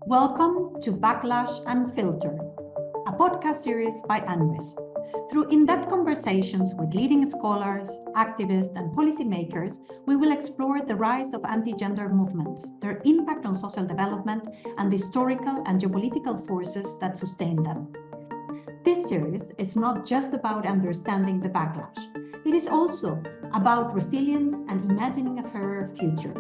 Welcome to Backlash Unfiltered, a podcast series by UNRISD. Through in-depth conversations with leading scholars, activists, and policymakers, we will explore the rise of anti-gender movements, their impact on social development, and the historical and geopolitical forces that sustain them. This series is not just about understanding the backlash. It is also about resilience and imagining a fairer future.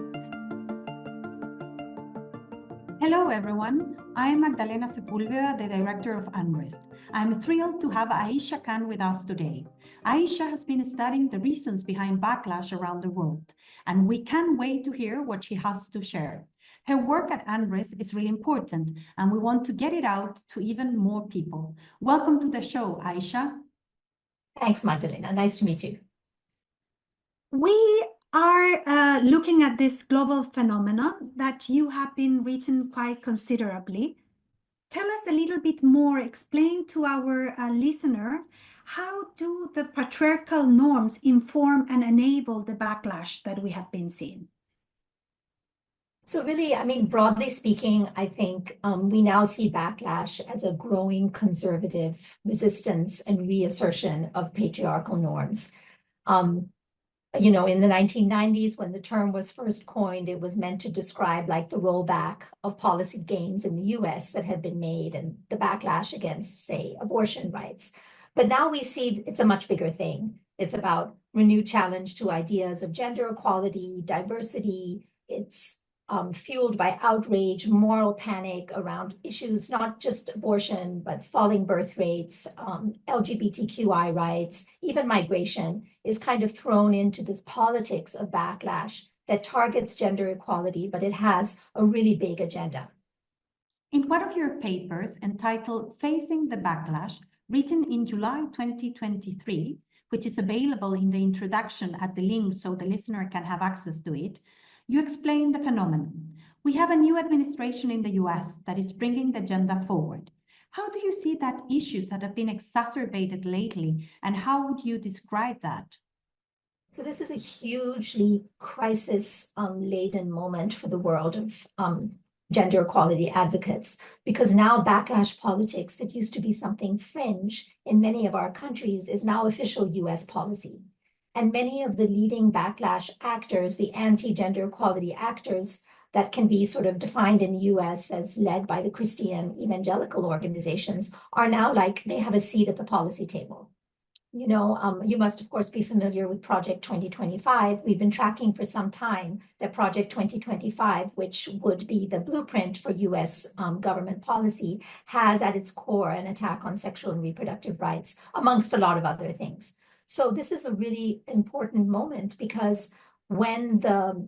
Hello, everyone. I am Magdalena Sepúlveda, the director of UNRISD. I'm thrilled to have Ayesha Khan with us today. Ayesha has been studying the reasons behind backlash around the world, and we can't wait to hear what she has to share. Her work at UNRISD is really important, and we want to get it out to even more people. Welcome to the show, Ayesha. Thanks, Magdalena. Nice to meet you. We are looking at this global phenomenon that you have been written quite considerably. Tell us a little bit more, explain to our listeners, how do the patriarchal norms inform and enable the backlash that we have been seeing? So really, broadly speaking, I think we now see backlash as a growing conservative resistance and reassertion of patriarchal norms. In the 1990s, when the term was first coined, it was meant to describe like the rollback of policy gains in the US that had been made and the backlash against, say, abortion rights. But now we see it's a much bigger thing. It's about renewed challenge to ideas of gender equality, diversity. It's fueled by outrage, moral panic around issues, not just abortion, but falling birth rates, LGBTQI rights, even migration is kind of thrown into this politics of backlash that targets gender equality, but it has a really big agenda. In one of your papers entitled Facing the Backlash, written in July 2023, which is available in the introduction at the link so the listener can have access to it, you explain the phenomenon. We have a new administration in the US that is bringing the agenda forward. How do you see that issues that have been exacerbated lately, and how would you describe that? So this is a hugely crisis-laden moment for the world of gender equality advocates, because now backlash politics that used to be something fringe in many of our countries is now official US policy. And many of the leading backlash actors, the anti-gender equality actors that can be sort of defined in the US as led by the Christian evangelical organizations, are now like they have a seat at the policy table. You must, of course, be familiar with Project 2025. We've been tracking for some time that Project 2025, which would be the blueprint for US government policy, has at its core an attack on sexual and reproductive rights, amongst a lot of other things. So this is a really important moment, because when the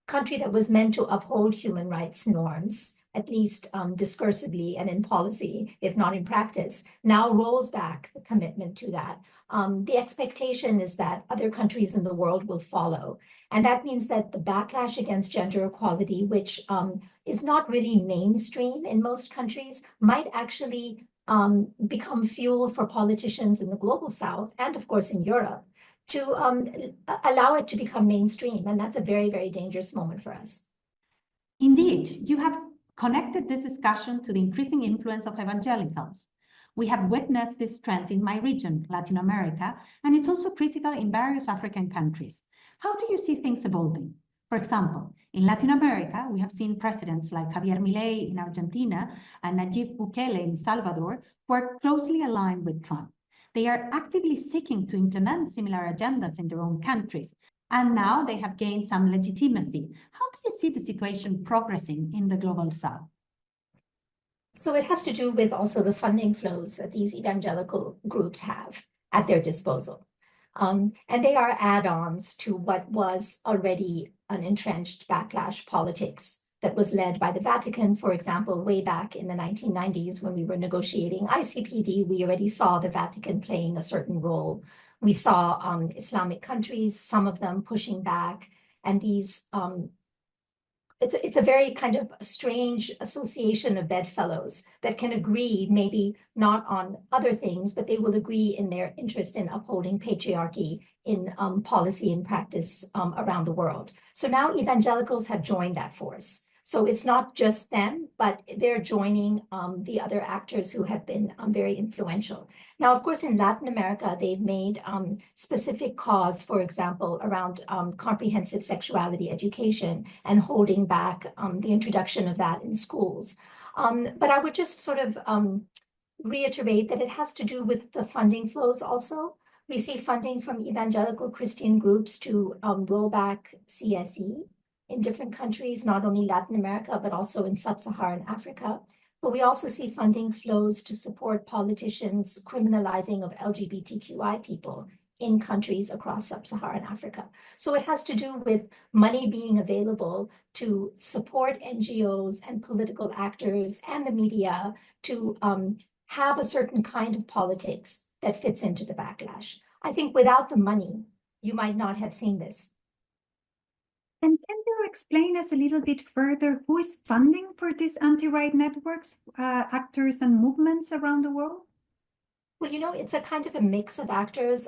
country that was meant to uphold human rights norms, at least discursively and in policy, if not in practice, now rolls back the commitment to that, the expectation is that other countries in the world will follow. And that means that the backlash against gender equality, which is not really mainstream in most countries, might actually become fuel for politicians in the global South and, of course, in Europe to allow it to become mainstream. And that's a very, very dangerous moment for us. Indeed, you have connected this discussion to the increasing influence of evangelicals. We have witnessed this trend in my region, Latin America, and it's also critical in various African countries. How do you see things evolving? For example, in Latin America, we have seen presidents like Javier Milei in Argentina and Nayib Bukele in Salvador, who are closely aligned with Trump. They are actively seeking to implement similar agendas in their own countries, and now they have gained some legitimacy. How do you see the situation progressing in the global South? So it has to do with also the funding flows that these evangelical groups have at their disposal. And they are add-ons to what was already an entrenched backlash politics that was led by the Vatican. For example, way back in the 1990s, when we were negotiating ICPD, we already saw the Vatican playing a certain role. We saw Islamic countries, some of them pushing back, and these it's a very kind of strange association of bedfellows that can agree maybe not on other things, but they will agree in their interest in upholding patriarchy in policy and practice around the world. So now evangelicals have joined that force. So it's not just them, but they're joining the other actors who have been very influential. Now, of course, in Latin America, they've made specific calls, for example, around comprehensive sexuality education and holding back the introduction of that in schools. But I would just sort of reiterate that it has to do with the funding flows also. We see funding from evangelical Christian groups to roll back CSE in different countries, not only Latin America, but also in sub-Saharan Africa. But we also see funding flows to support politicians criminalizing of LGBTQI people in countries across sub-Saharan Africa. So it has to do with money being available to support NGOs and political actors and the media to have a certain kind of politics that fits into the backlash. I think without the money, you might not have seen this. And can you explain us a little bit further who is funding for these anti-right networks, actors and movements around the world? Well, it's a kind of a mix of actors.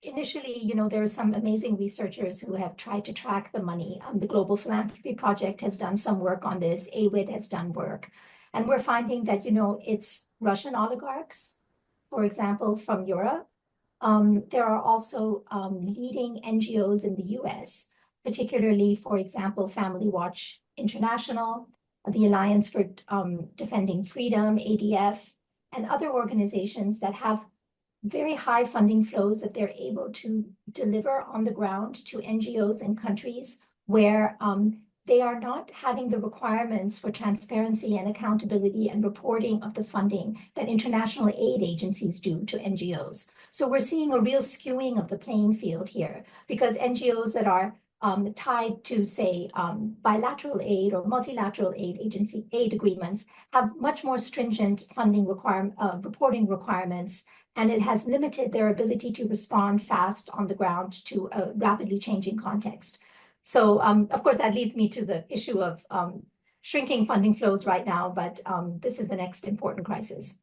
Initially, there are some amazing researchers who have tried to track the money. The Global Philanthropy Project has done some work on this. AWID has done work. And we're finding that, it's Russian oligarchs, for example, from Europe. There are also leading NGOs in the US, particularly, for example, Family Watch International, the Alliance for Defending Freedom, ADF, and other organizations that have very high funding flows that they're able to deliver on the ground to NGOs in countries where they are not having the requirements for transparency and accountability and reporting of the funding that international aid agencies do to NGOs. So we're seeing a real skewing of the playing field here, because NGOs that are tied to, say, bilateral aid or multilateral aid agreements have much more stringent funding reporting requirements, and it has limited their ability to respond fast on the ground to a rapidly changing context. So, of course, that leads me to the issue of shrinking funding flows right now, but this is the next important crisis.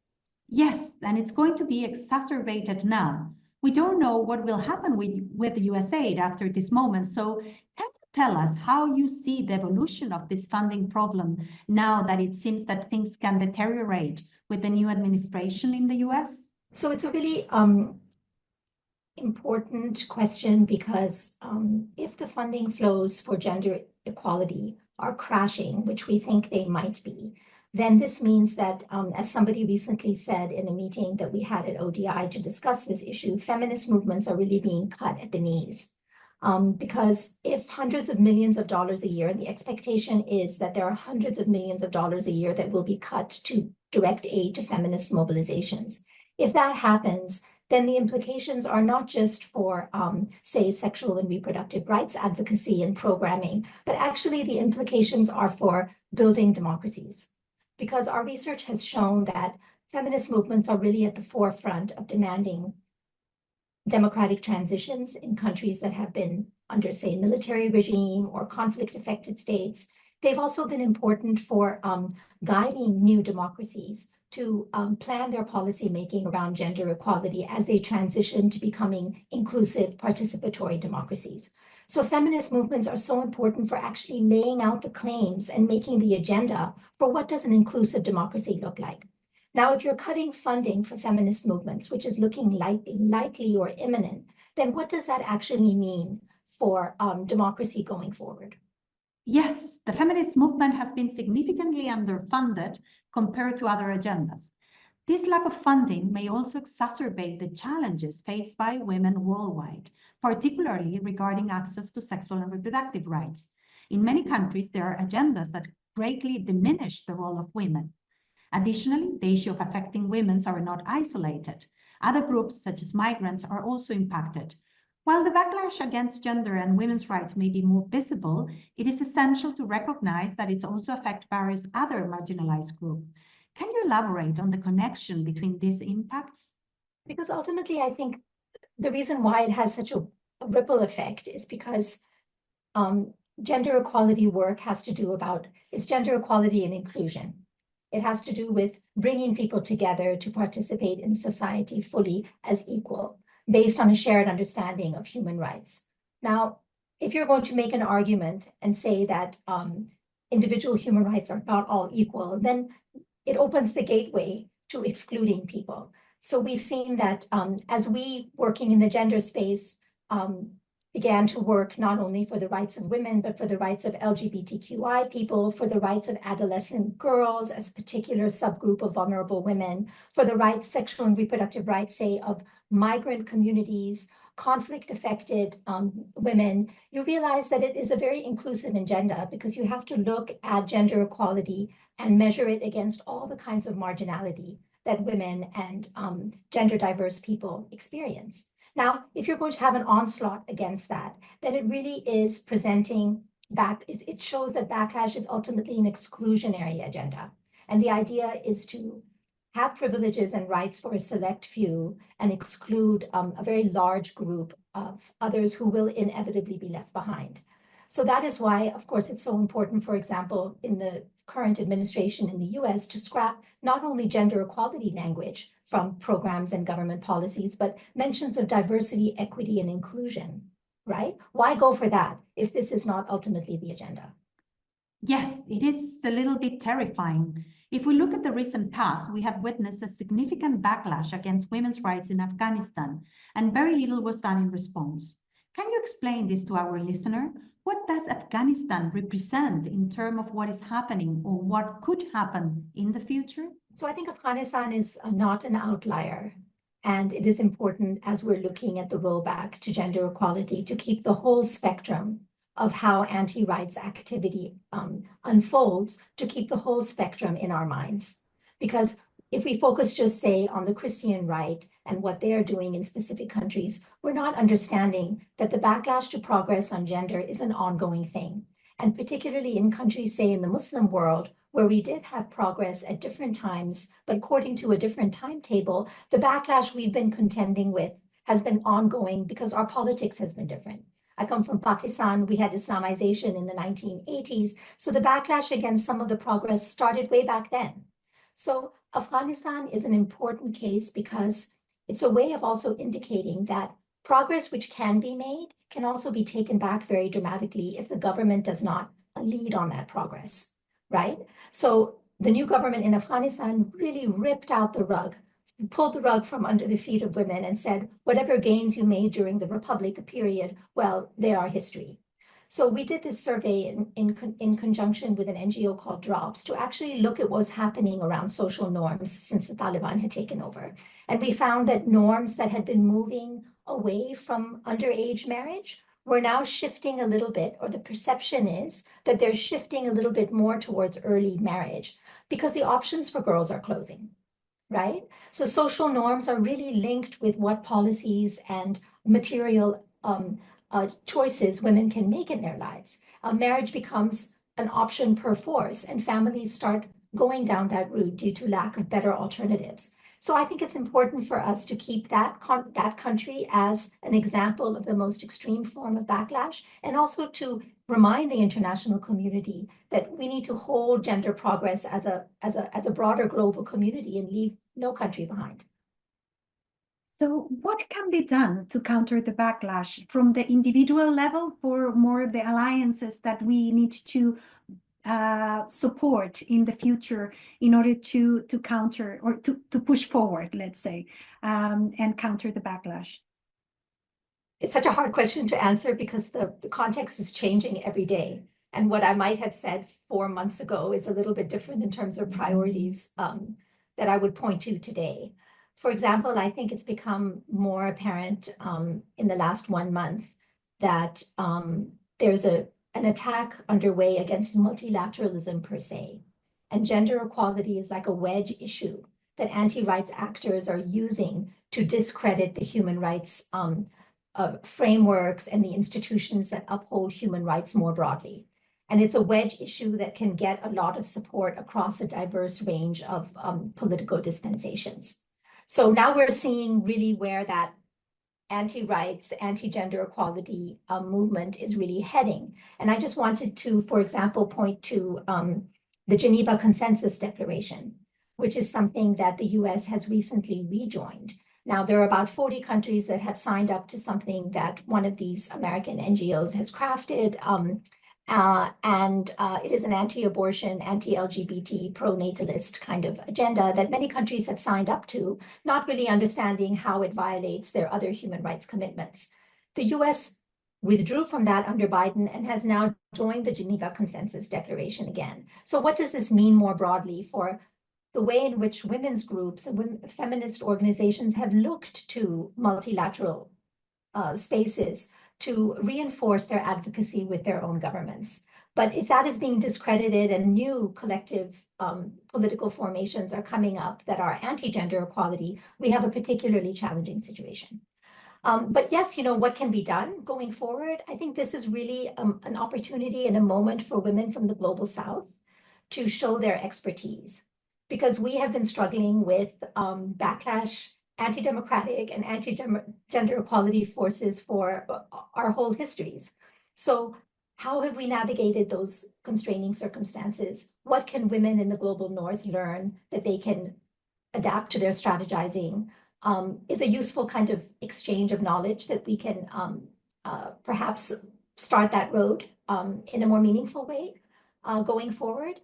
Yes, and it's going to be exacerbated now. We don't know what will happen with the USAID after this moment. So can you tell us how you see the evolution of this funding problem now that it seems that things can deteriorate with the new administration in the US? So it's a really important question, because if the funding flows for gender equality are crashing, which we think they might be, then this means that, as somebody recently said in a meeting that we had at ODI to discuss this issue, feminist movements are really being cut at the knees. Because if hundreds of millions of dollars a year, and the expectation is that there are hundreds of millions of dollars a year that will be cut to direct aid to feminist mobilizations. If that happens, then the implications are not just for, say, sexual and reproductive rights advocacy and programming, but actually the implications are for building democracies. Because our research has shown that feminist movements are really at the forefront of demanding democratic transitions in countries that have been under, say, military regime or conflict-affected states. They've also been important for guiding new democracies to plan their policy making around gender equality as they transition to becoming inclusive, participatory democracies. So feminist movements are so important for actually laying out the claims and making the agenda for what does an inclusive democracy look like. Now, if you're cutting funding for feminist movements, which is looking likely or imminent, then what does that actually mean for democracy going forward? Yes, the feminist movement has been significantly underfunded compared to other agendas. This lack of funding may also exacerbate the challenges faced by women worldwide, particularly regarding access to sexual and reproductive rights. In many countries, there are agendas that greatly diminish the role of women. Additionally, the issue of affecting women are not isolated. Other groups, such as migrants, are also impacted. While the backlash against gender and women's rights may be more visible, it is essential to recognize that it also affects various other marginalized groups. Can you elaborate on the connection between these impacts? Because ultimately, I think the reason why it has such a ripple effect is because gender equality work has to do it's gender equality and inclusion. It has to do with bringing people together to participate in society fully as equal, based on a shared understanding of human rights. Now, if you're going to make an argument and say that individual human rights are not all equal, then it opens the gateway to excluding people. So we've seen that as we, working in the gender space, began to work not only for the rights of women, but for the rights of LGBTQI people, for the rights of adolescent girls as a particular subgroup of vulnerable women, for the rights, sexual and reproductive rights, say, of migrant communities, conflict-affected women, you realize that it is a very inclusive agenda because you have to look at gender equality and measure it against all the kinds of marginality that women and gender diverse people experience. Now, if you're going to have an onslaught against that, then it really is presenting back, it shows that backlash is ultimately an exclusionary agenda. And the idea is to have privileges and rights for a select few and exclude a very large group of others who will inevitably be left behind. So that is why, of course, it's so important, for example, in the current administration in the US to scrap not only gender equality language from programs and government policies, but mentions of diversity, equity, and inclusion, right? Why go for that if this is not ultimately the agenda? Yes, it is a little bit terrifying. If we look at the recent past, we have witnessed a significant backlash against women's rights in Afghanistan, and very little was done in response. Can you explain this to our listener? What does Afghanistan represent in terms of what is happening or what could happen in the future? So I think Afghanistan is not an outlier. And it is important as we're looking at the rollback to gender equality to keep the whole spectrum of how anti-rights activity unfolds, to keep the whole spectrum in our minds. Because if we focus just, say, on the Christian right and what they're doing in specific countries, we're not understanding that the backlash to progress on gender is an ongoing thing. And particularly in countries, say, in the Muslim world, where we did have progress at different times, but according to a different timetable, the backlash we've been contending with has been ongoing because our politics has been different. I come from Pakistan. We had Islamization in the 1980s. So the backlash against some of the progress started way back then. So Afghanistan is an important case because it's a way of also indicating that progress which can be made can also be taken back very dramatically if the government does not lead on that progress, right? So the new government in Afghanistan really ripped out the rug, pulled the rug from under the feet of women and said, whatever gains you made during the Republic period, well, they are history. So we did this survey in conjunction with an NGO called DROPS to actually look at what was happening around social norms since the Taliban had taken over. And we found that norms that had been moving away from underage marriage were now shifting a little bit, or the perception is that they're shifting a little bit more towards early marriage because the options for girls are closing, right? So social norms are really linked with what policies and material choices women can make in their lives. Marriage becomes an option per force, and families start going down that route due to lack of better alternatives. So I think it's important for us to keep that country as an example of the most extreme form of backlash, and also to remind the international community that we need to hold gender progress as a broader global community and leave no country behind. So what can be done to counter the backlash from the individual level for more the alliances that we need to support in the future in order to counter or to push forward, let's say, and counter the backlash? It's such a hard question to answer because the context is changing every day. And what I might have said 4 months ago is a little bit different in terms of priorities that I would point to today. For example, I think it's become more apparent in the last 1 month that there's an attack underway against multilateralism per se. And gender equality is like a wedge issue that anti-rights actors are using to discredit the human rights frameworks and the institutions that uphold human rights more broadly. And it's a wedge issue that can get a lot of support across a diverse range of political dispensations. So now we're seeing really where that anti-rights, anti-gender equality movement is really heading. And I just wanted to, for example, point to the Geneva Consensus Declaration, which is something that the US has recently rejoined. Now, there are about 40 countries that have signed up to something that one of these American NGOs has crafted. It is an anti-abortion, anti-LGBT, pro-natalist kind of agenda that many countries have signed up to, not really understanding how it violates their other human rights commitments. The US withdrew from that under Biden and has now joined the Geneva Consensus Declaration again. So what does this mean more broadly for the way in which women's groups and feminist organizations have looked to multilateral spaces to reinforce their advocacy with their own governments? But if that is being discredited and new collective political formations are coming up that are anti-gender equality, we have a particularly challenging situation. But yes, what can be done going forward? I think this is really an opportunity and a moment for women from the Global South to show their expertise, because we have been struggling with backlash, anti-democratic and anti-gender equality forces for our whole histories. So how have we navigated those constraining circumstances? What can women in the global North learn that they can adapt to their strategizing? Is a useful kind of exchange of knowledge that we can perhaps start that road in a more meaningful way going forward.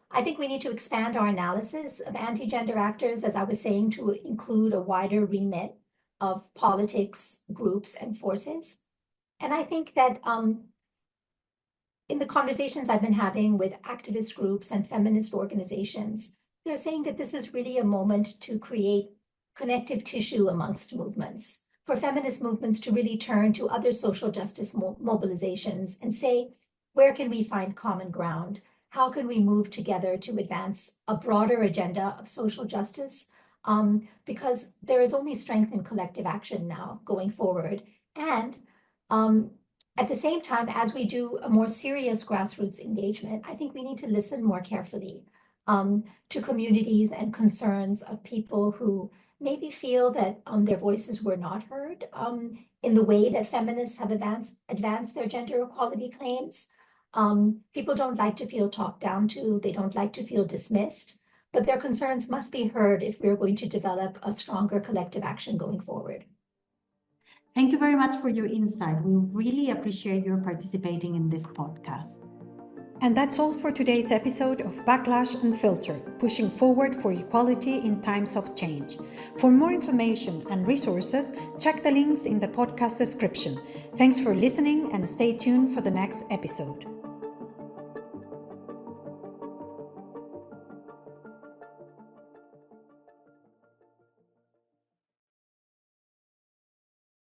I think we need to expand our analysis of anti-gender actors, as I was saying, to include a wider remit of politics, groups, and forces. And I think that in the conversations I've been having with activist groups and feminist organizations, they're saying that this is really a moment to create connective tissue amongst movements, for feminist movements to really turn to other social justice mobilizations and say, where can we find common ground? How can we move together to advance a broader agenda of social justice? Because there is only strength in collective action now going forward. And at the same time, as we do a more serious grassroots engagement, I think we need to listen more carefully to communities and concerns of people who maybe feel that their voices were not heard in the way that feminists have advanced their gender equality claims. People don't like to feel talked down to, they don't like to feel dismissed, but their concerns must be heard if we're going to develop a stronger collective action going forward. Thank you very much for your insight. We really appreciate your participating in this podcast. And that's all for today's episode of Backlash Unfiltered, pushing forward for equality in times of change. For more information and resources, check the links in the podcast description. Thanks for listening and stay tuned for the next episode.